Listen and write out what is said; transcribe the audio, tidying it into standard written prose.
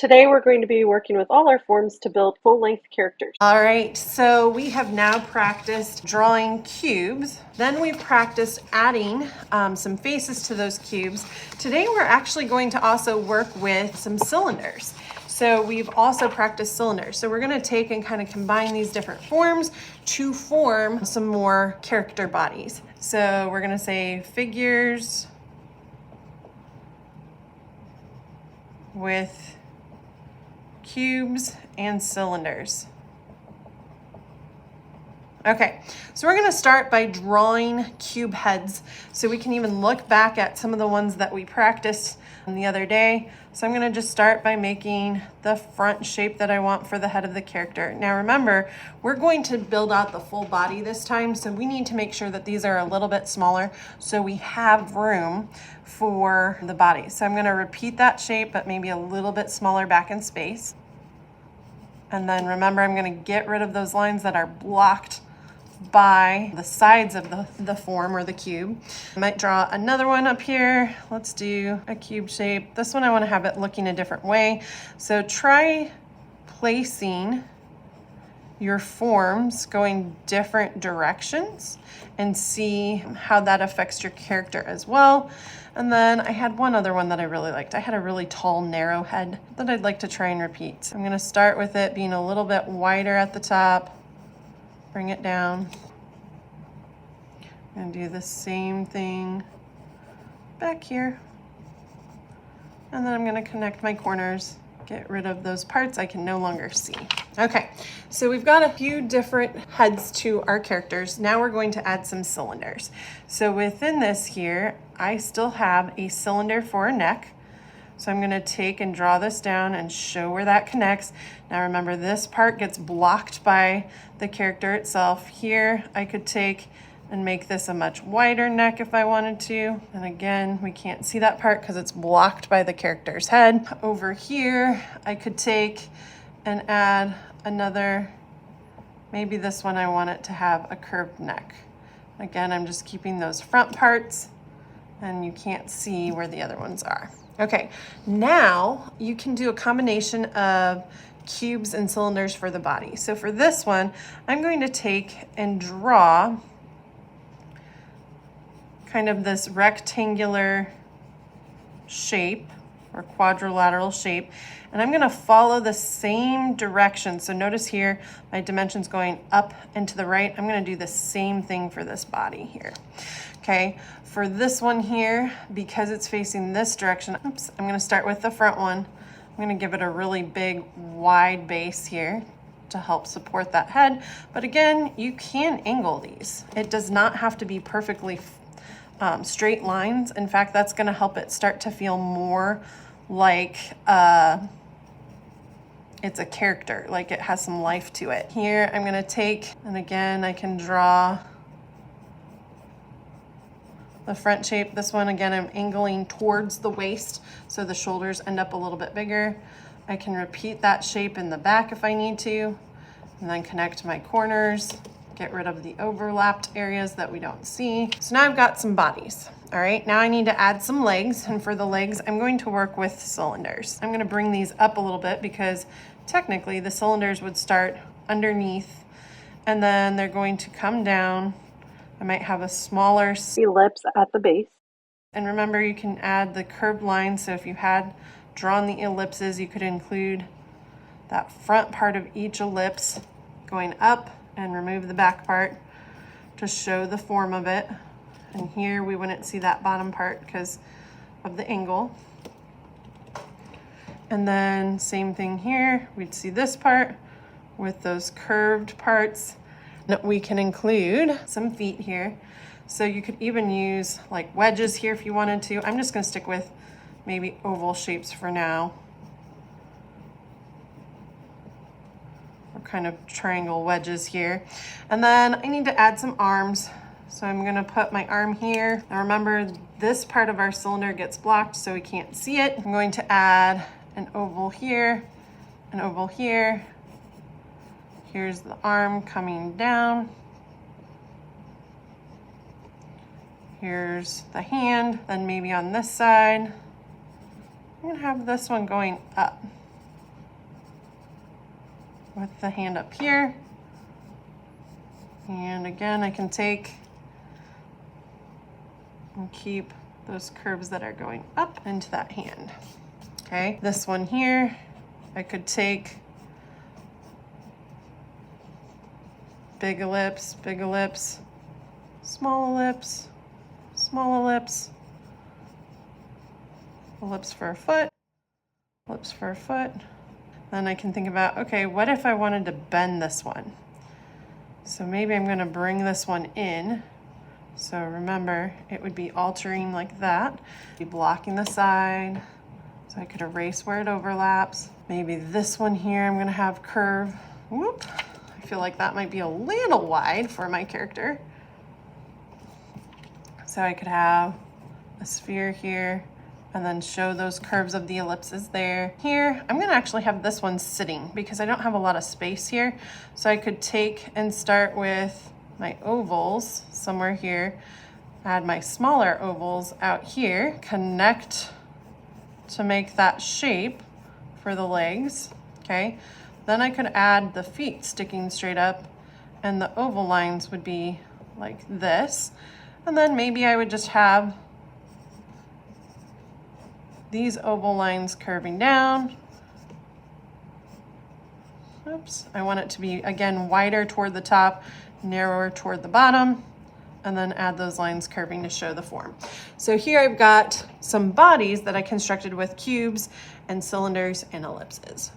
Today we're going to be working with all our forms to build full-length characters. All right, so we have now practiced drawing cubes. Then we've practiced adding some faces to those cubes. Today we're actually going to also work with some cylinders. So we've also practiced cylinders. So we're gonna take and kind of combine these different forms to form some more character bodies. So we're gonna say figures with cubes and cylinders. Okay, so we're gonna start by drawing cube heads so we can even look back at some of the ones that we practiced the other day. So I'm gonna just start by making the front shape that I want for the head of the character. Now remember, we're going to build out the full body this time, so we need to make sure that these are a little bit smaller so we have room for the body. So I'm gonna repeat that shape, but maybe a little bit smaller back in space. And then remember, I'm gonna get rid of those lines that are blocked by the sides of the form or the cube. I might draw another one up here. Let's do a cube shape. This one I want to have it looking a different way. So try placing your forms going different directions and see how that affects your character as well. And then I had one other one that I really liked. I had a really tall, narrow head that I'd like to try and repeat. So I'm gonna start with it being a little bit wider at the top, bring it down, and do the same thing back here. And then I'm gonna connect my corners, get rid of those parts I can no longer see. Okay, so we've got a few different heads to our characters. Now we're going to add some cylinders. So within this here, I still have a cylinder for a neck. So I'm gonna take and draw this down and show where that connects. Now remember, this part gets blocked by the character itself. Here, I could take and make this a much wider neck if I wanted to. And again, we can't see that part because it's blocked by the character's head. Over here, I could take and add another, maybe this one I want it to have a curved neck. Again, I'm just keeping those front parts and you can't see where the other ones are. Okay, now you can do a combination of cubes and cylinders for the body. So for this one, I'm going to take and draw kind of this rectangular shape or quadrilateral shape, and I'm gonna follow the same direction. So notice here, my dimension's going up and to the right. I'm gonna do the same thing for this body here. Okay, for this one here, because it's facing this direction, I'm gonna start with the front one. I'm gonna give it a really big, wide base here to help support that head. But again, you can angle these. It does not have to be perfectly straight lines. In fact, that's gonna help it start to feel more like it's a character, like it has some life to it. Here, I'm gonna take, and again, I can draw the front shape. This one, again, I'm angling towards the waist, so the shoulders end up a little bit bigger. I can repeat that shape in the back if I need to, and then connect my corners, get rid of the overlapped areas that we don't see. So now I've got some bodies. All right, now I need to add some legs, and for the legs, I'm going to work with cylinders. I'm gonna bring these up a little bit because technically the cylinders would start underneath and then they're going to come down. I might have a smaller Ellipse at the base. and remember, you can add the curved lines. So if you had drawn the ellipses, you could include that front part of each ellipse going up and remove the back part to show the form of it. And here we wouldn't see that bottom part because of the angle. And then same thing here, we'd see this part with those curved parts. We can include some feet here. So you could even use like wedges here if you wanted to. I'm just gonna stick with maybe oval shapes for now. Or kind of triangle wedges here. And then I need to add some arms. So I'm gonna put my arm here. Now remember, this part of our cylinder gets blocked so we can't see it. I'm going to add an oval here, an oval here. Here's the arm coming down. Here's the hand, then maybe on this side, I'm gonna have this one going up. with the hand up here. And again, I can take and keep those curves that are going up into that hand. Okay, this one here, I could take big ellipse, small ellipse, small ellipse, ellipse for a foot, ellipse for a foot. Then I can think about, okay, what if I wanted to bend this one? So maybe I'm gonna bring this one in. So remember, it would be altering like that. Be blocking the side, so I could erase where it overlaps. Maybe this one here, I'm gonna have curve. Whoop, I feel like that might be a little wide for my character. So I could have a sphere here, and then show those curves of the ellipses there. Here, I'm gonna actually have this one sitting because I don't have a lot of space here. So I could take and start with my ovals somewhere here, add my smaller ovals out here, connect to make that shape for the legs, okay? Then I could add the feet sticking straight up, and the oval lines would be like this. And then maybe I would just have these oval lines curving down. Oops, I want it to be, again, wider toward the top, narrower toward the bottom, and then add those lines curving to show the form. So here I've got some bodies that I constructed with cubes and cylinders and ellipses.